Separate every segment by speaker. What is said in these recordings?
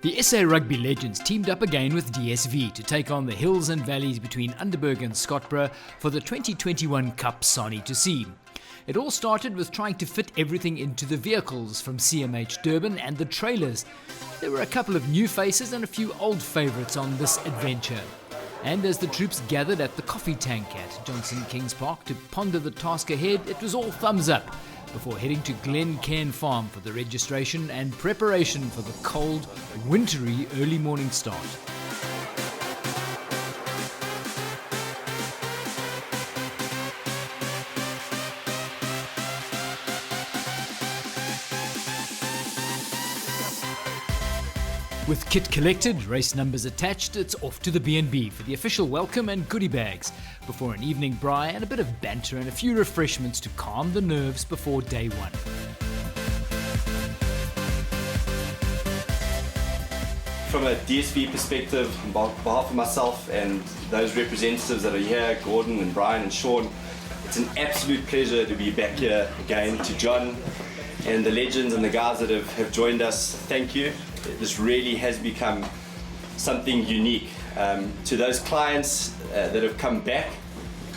Speaker 1: The SA Rugby legends teamed up again with DSV to take on the hills and valleys between Underberg and Scottburgh for the 2021 Kap SANI2c. It all started with trying to fit everything into the vehicles from CMH Durban and the trailers. There were a couple of new faces and a few old favourites on this adventure. And as the troops gathered at the coffee tank at Johnson Kings Park to ponder the task ahead, it was all thumbs up before heading to Glen Cairn Farm for the registration and preparation for the cold, wintry early morning start. With kit collected, race numbers attached, it's off to the B&B for the official welcome and goodie bags, before an evening braai and a bit of banter and a few refreshments to calm the nerves before day one.
Speaker 2: From a DSV perspective, on behalf of myself and those representatives that are here, Gordon and Brian and Sean, it's an absolute pleasure to be back here again. To John and the legends and the guys that have joined us, thank you. This really has become something unique. To those clients that have come back,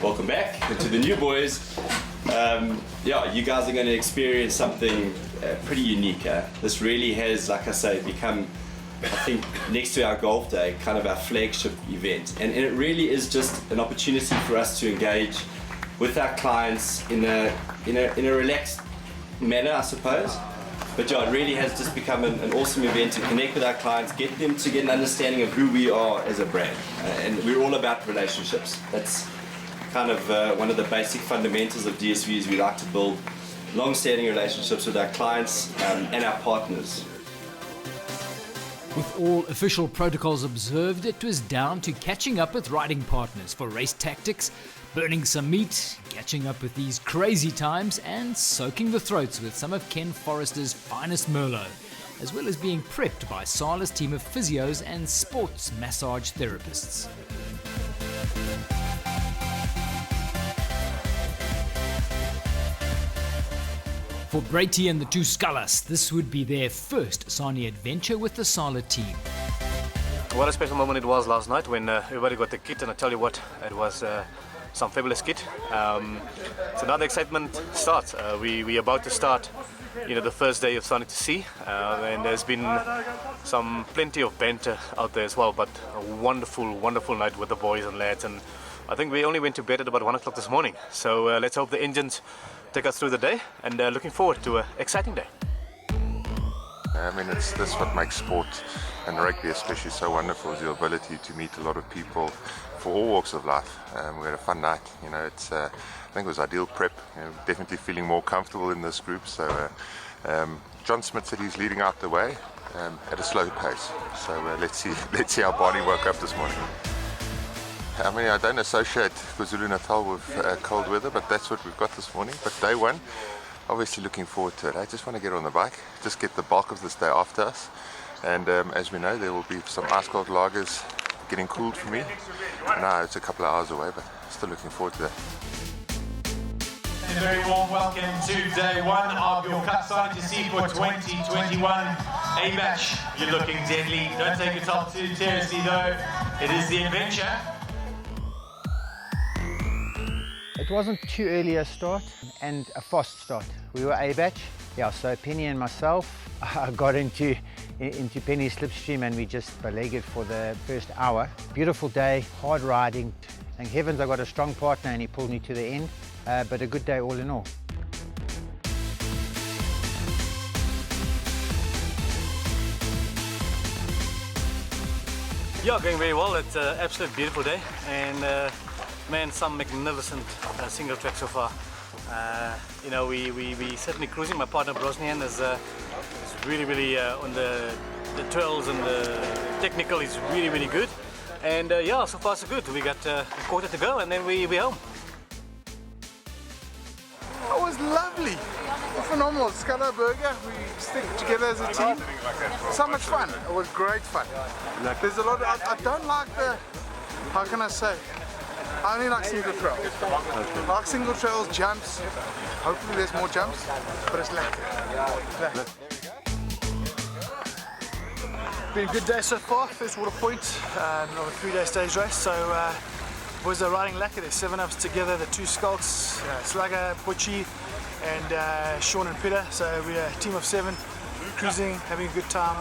Speaker 2: welcome back. And to the new boys, yeah, you guys are going to experience something pretty unique. This really has, like I say, become, I think, next to our golf day, kind of our flagship event. And it really is just an opportunity for us to engage with our clients in a relaxed manner, I suppose. But yeah, it really has just become an awesome event to connect with our clients, get them to get an understanding of who we are as a brand. And we're all about relationships. That's kind of one of the basic fundamentals of DSV, is we like to build long-standing relationships with our clients and our partners.
Speaker 1: With all official protocols observed, it was down to catching up with riding partners for race tactics, burning some meat, catching up with these crazy times, and soaking the throats with some of Ken Forrester's finest Merlot, as well as being prepped by Sala's team of physios and sports massage therapists. For Breyton and the two Schalas, this would be their first SANI adventure with the Sala team.
Speaker 3: What a special moment it was last night when everybody got the kit, and I tell you what, it was some fabulous kit. So now the excitement starts. We're about to start, the first day of SANI2c, and there's been plenty of banter out there as well, but a wonderful, wonderful night with the boys and lads, and I think we only went to bed at about 1 o'clock this morning. So let's hope the engines take us through the day, and looking forward to an exciting day.
Speaker 4: I mean, that's what makes sport and rugby especially so wonderful, is the ability to meet a lot of people for all walks of life. We had a fun night. It's I think it was ideal prep. Definitely feeling more comfortable in this group. So John Smith said he's leading out the way at a slow pace. So let's see how Barney woke up this morning. I mean, I don't associate KwaZulu-Natal with cold weather, but that's what we've got this morning. But day one, obviously looking forward to it. I just want to get on the bike, just get the bulk of this day after us. And as we know, there will be some ice cold lagers getting cooled for me. Now it's a couple of hours away, but still looking forward to that.
Speaker 5: A very warm welcome to day one of your Kap SANI2c for 2021. A-Batch, you're looking deadly. Don't take yourself too seriously though. It is the adventure.
Speaker 6: It wasn't too early a start and a fast start. We were A-Batch. Yeah, so Penny and myself, I got into Penny's slipstream and we just beleaguered for the first hour. Beautiful day, hard riding. Thank heavens I got a strong partner and he pulled me to the end. But a good day all in all.
Speaker 3: Yeah, going very well. It's an absolute beautiful day, and man, some magnificent single track so far. We certainly cruising. My partner Brosnian is really on the trails and the technical is really good. And yeah, so far so good. We got a quarter to go and then we're home.
Speaker 7: It was lovely, phenomenal. Scala Burger, we stick together as a team. So much fun. It was great fun. There's a lot of, I don't like the, how can I say? I only like single trails. I like single trails, jumps. Hopefully there's more jumps, but it's lekker.
Speaker 8: Been a good day so far. First water point on a 3-day stage race. So boys are riding lacquer. There's 7 of us together. The 2 SCHALKs, Slugger, Butchie, and Sean and Peter. So we're a team of 7, cruising, having a good time.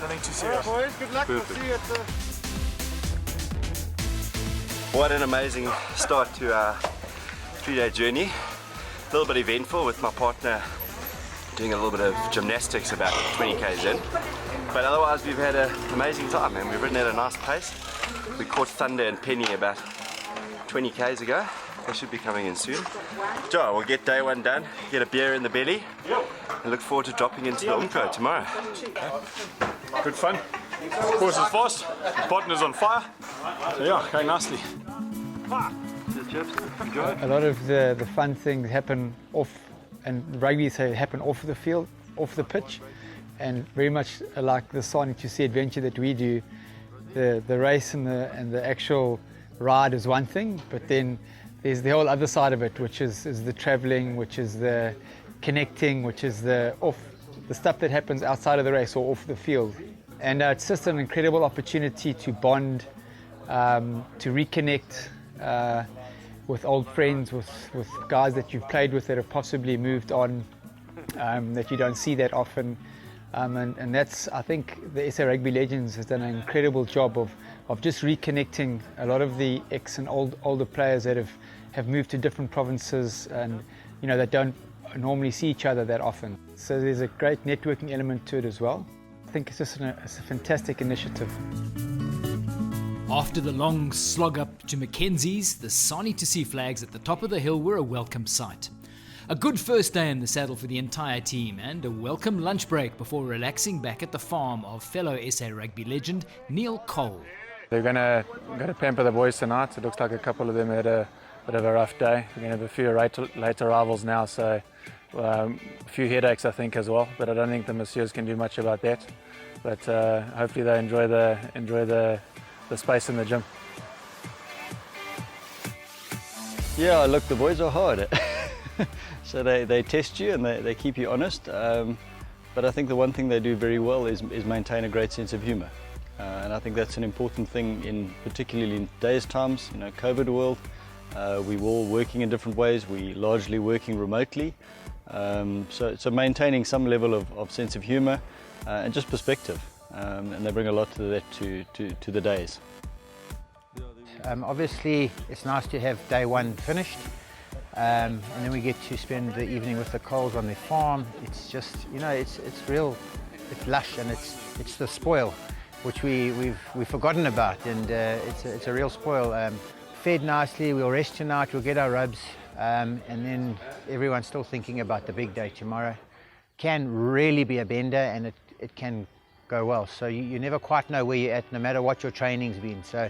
Speaker 8: Nothing too serious.
Speaker 7: Yeah, boys, good luck. We'll see you at the...
Speaker 2: What an amazing start to our 3-day journey. A little bit eventful with my partner doing a little bit of gymnastics about 20 k's in. But otherwise we've had an amazing time and we've ridden at a nice pace. We caught Thunder and Penny about 20 k's ago. They should be coming in soon. So we'll get day 1 done, get a beer in the belly, and look forward to dropping into the Umco tomorrow.
Speaker 9: Good fun. Course is fast, partner's on fire. So yeah, going nicely.
Speaker 6: A lot of the fun things happen off, and rugby say happen off the field, off the pitch, and very much like the SANI2c adventure that we do. The race and the actual ride is one thing, but then there's the whole other side of it, which is the traveling, which is the connecting, which is the stuff that happens outside of the race or off the field. And it's just an incredible opportunity to bond, to reconnect with old friends, with guys that you've played with that have possibly moved on, that you don't see that often. And that's, I think, the SA Rugby Legends has done an incredible job of just reconnecting a lot of the ex and older players that have moved to different provinces and, you know, that don't normally see each other that often. So there's a great networking element to it as well. I think it's just it's a fantastic initiative.
Speaker 1: After the long slog up to Mackenzie's, the SANI2c flags at the top of the hill were a welcome sight. A good first day in the saddle for the entire team and a welcome lunch break before relaxing back at the farm of fellow SA Rugby legend Neil Cole.
Speaker 10: They're going to pamper the boys tonight. It looks like a couple of them had a bit of a rough day. We're going to have a few late arrivals now, so a few headaches I think as well, but I don't think the masseurs can do much about that. But hopefully they enjoy the space in the gym.
Speaker 11: Yeah, look, the boys are hard. So they test you and they keep you honest. But I think the one thing they do very well is maintain a great sense of humour. And I think that's an important thing, particularly in today's times, you know, COVID world. We're all working in different ways. We're largely working remotely. So maintaining some level of sense of humour and just perspective. And they bring a lot to that to the days.
Speaker 6: Obviously, it's nice to have day 1 finished. And then we get to spend the evening with the Coles on their farm. It's just, you know, it's real, it's lush, and it's the spoil, which we've forgotten about, and it's a real spoil. Fed nicely, we'll rest tonight, we'll get our rubs, and then everyone's still thinking about the big day tomorrow. Can really be a bender, and it can go well. So you never quite know where you're at, no matter what your training's been. So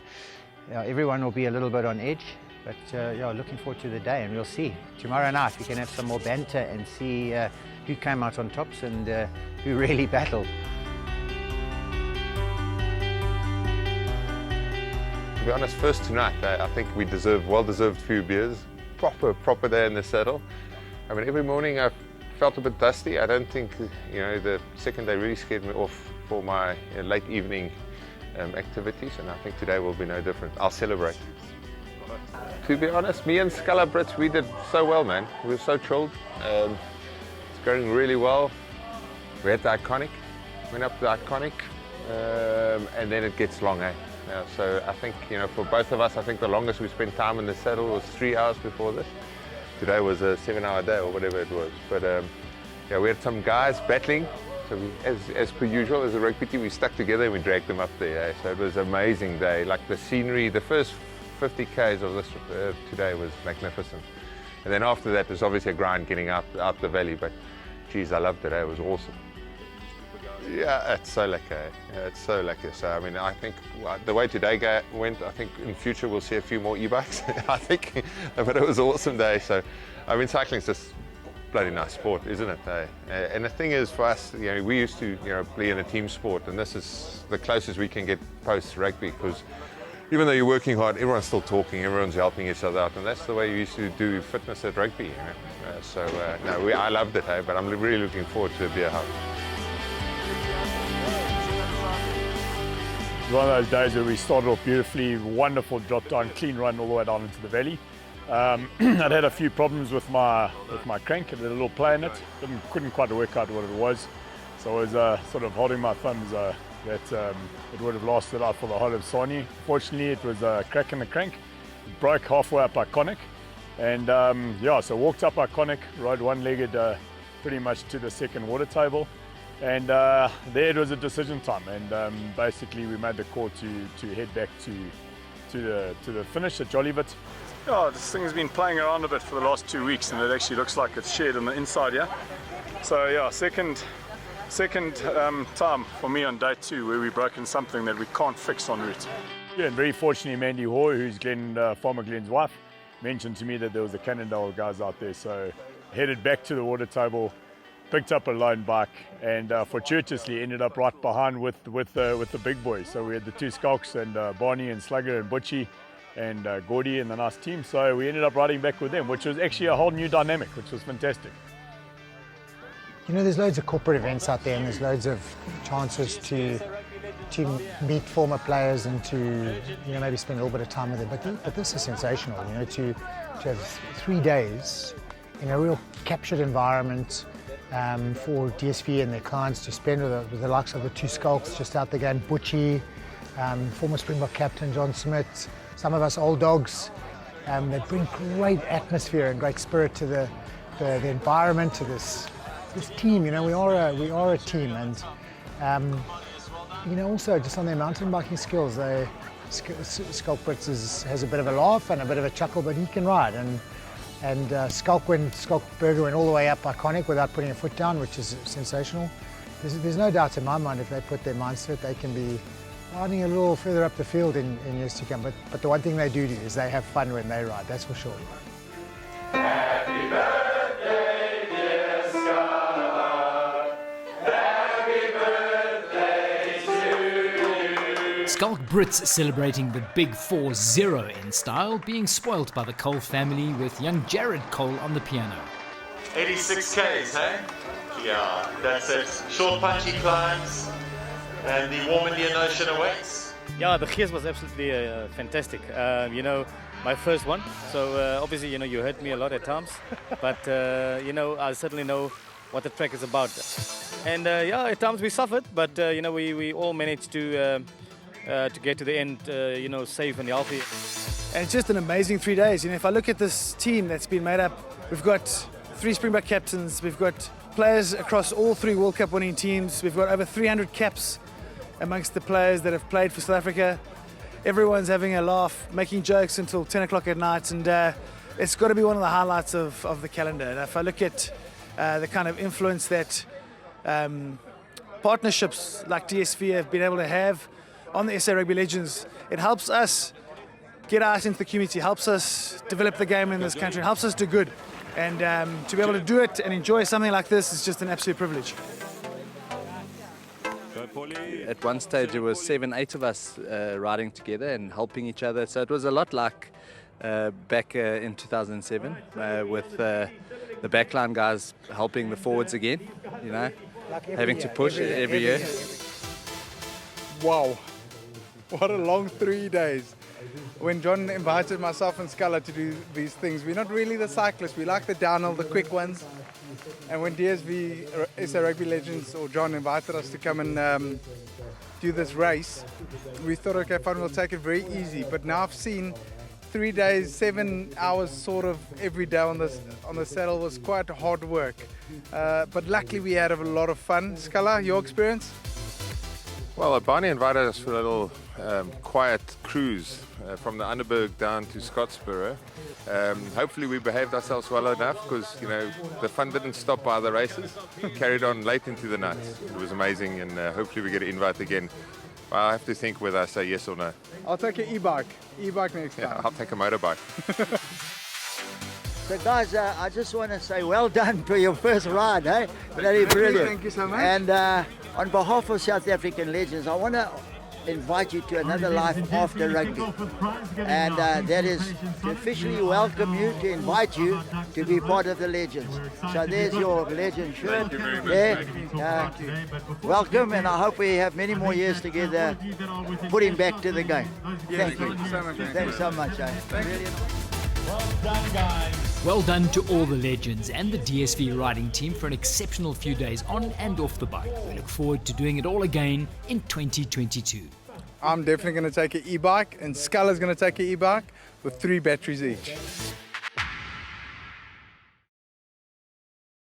Speaker 6: everyone will be a little bit on edge. But yeah, looking forward to the day, and we'll see. Tomorrow night we can have some more banter and see who came out on tops and who really battled.
Speaker 4: To be honest, first tonight, I think we well-deserved few beers. Proper day in the saddle. I mean, every morning I felt a bit dusty. I don't think, you know, the second day really scared me off for my late evening activities, and I think today will be no different. I'll celebrate. To be honest, me and Sculler Brits, we did so well, man. We were so chilled. It's going really well. We had the Iconic, went up the Iconic, and then it gets long, eh? So I think, you know, for both of us, I think the longest we spent time in the saddle was 3 hours before this. Today was a 7-hour day or whatever it was. But yeah, we had some guys battling. So we, as per usual, as a rugby team, we stuck together and we dragged them up there. Eh? So it was an amazing day. Like the scenery, the first 50 k's of this today was magnificent. And then after that, there's obviously a grind getting out the valley. But geez, I loved it. It was awesome. Yeah, it's so lucky. Yeah, it's so lucky. So I mean, I think the way today went, I think in future we'll see a few more e-bikes. I think, but it was an awesome day. So I mean, cycling's just bloody nice sport, isn't it? And the thing is, for us, you know, we used to, you know, play in a team sport, and this is the closest we can get post rugby, because even though you're working hard, everyone's still talking, everyone's helping each other out, and that's the way you used to do fitness at rugby. You know? I loved it, but I'm really looking forward to a beer hug.
Speaker 9: was one of those days where we started off beautifully, wonderful drop down, clean run all the way down into the valley. I'd had a few problems with my crank, and a little play in it. Couldn't quite work out what it was. So I was sort of holding my thumbs that it would have lasted out for the whole of Sani. Fortunately, it was a crack in the crank. It broke halfway up Iconic. And yeah, so walked up Iconic, rode one-legged pretty much to the second water table. And there it was a decision time. And basically we made the call to head back to the finish at Jollyvit. Yeah, this thing has been playing around a bit for the last 2 weeks, and it actually looks like it's shared on the inside here. So yeah, second time for me on day 2 where we've broken something that we can't fix en route. Yeah, and very fortunately Mandy Hoy, who's Farmer Glenn's wife, mentioned to me that there was the Cannondale guys out there, so headed back to the water table, picked up a lone bike, and fortuitously ended up right behind with the big boys. So we had the 2 Schalks and Barney and Slugger and Butchie and Gordy and the nice team. So we ended up riding back with them, which was actually a whole new dynamic, which was fantastic.
Speaker 6: You know, there's loads of corporate events out there, and there's loads of chances to meet former players and to, you know, maybe spend a little bit of time with them. But this is sensational, you know, to have 3 days in a real captured environment for DSV and their clients to spend with the likes of the 2 Schalks just out there going, Butchie, former Springbok captain John Smith, some of us old dogs. They bring great atmosphere and great spirit to the environment, to this team. You know, we are a team, and you know, also just on their mountain biking skills, Schalk Brits has a bit of a laugh and a bit of a chuckle, but he can ride. And Schalk Burger went all the way up Iconic without putting a foot down, which is sensational. There's no doubt in my mind, if they put their minds to it, they can be riding a little further up the field in years to come. But the one thing they do is they have fun when they ride, that's for sure.
Speaker 5: Happy birthday, dear Schalk. Happy birthday to you.
Speaker 1: Schalk Brits celebrating the big 4-0 in style, being spoilt by the Cole family with young Jared Cole on the piano.
Speaker 5: 86 Ks, hey? Yeah, that's it. Short punchy climbs, and the warm Indian Ocean awaits.
Speaker 12: Yeah, the gears was absolutely fantastic. You know, my first one, so obviously, you know, you hurt me a lot at times, but you know, I certainly know what the track is about. And yeah, at times we suffered, but you know, we all managed to get to the end, you know, safe and healthy.
Speaker 8: And it's just an amazing 3 days. You know, if I look at this team that's been made up, we've got 3 Springbok captains, we've got players across all 3 World Cup winning teams, we've got over 300 caps amongst the players that have played for South Africa. Everyone's having a laugh, making jokes until 10 o'clock at night, and it's got to be one of the highlights of the calendar. And if I look at the kind of influence that partnerships like DSV have been able to have on the SA Rugby Legends, it helps us get out into the community, helps us develop the game in this country, helps us do good. And to be able to do it and enjoy something like this is just an absolute privilege.
Speaker 13: At one stage there were 7, 8 of us riding together and helping each other, so it was a lot like back in 2007 with the backline guys helping the forwards again, you know, having to push every year.
Speaker 7: Wow, what a long 3 days. When John invited myself and Scala to do these things, we're not really the cyclists, we like the downhill, the quick ones. And when DSV, SA Rugby Legends, or John invited us to come and do this race, we thought, okay, fine, we'll take it very easy. But now I've seen 3 days, 7 hours sort of every day on the saddle was quite hard work. But luckily we had a lot of fun. Scala, your experience?
Speaker 4: Well, Barney invited us for a little quiet cruise from the Underberg down to Scottsboro. Hopefully we behaved ourselves well enough, because, you know, the fun didn't stop by the races. It carried on late into the night. It was amazing, and hopefully we get an invite again. Well, I have to think whether I say yes or no.
Speaker 7: I'll take an e-bike next time.
Speaker 4: Yeah, I'll take a motorbike.
Speaker 14: So guys, I just want to say well done for your first ride, eh? Very brilliant.
Speaker 7: Thank you so much.
Speaker 14: And on behalf of South African Legends, I want to invite you to another life after rugby. And that is to officially welcome you, to invite you to be part of the Legends. So there's your Legend shirt there. Welcome, and I hope we have many more years together putting back to the game. Thank you. Thanks so much.
Speaker 5: Well done, guys.
Speaker 1: Well done to all the legends and the DSV riding team for an exceptional few days on and off the bike. We look forward to doing it all again in 2022.
Speaker 7: I'm definitely going to take an e-bike, and Skull is going to take an e-bike with 3 batteries each.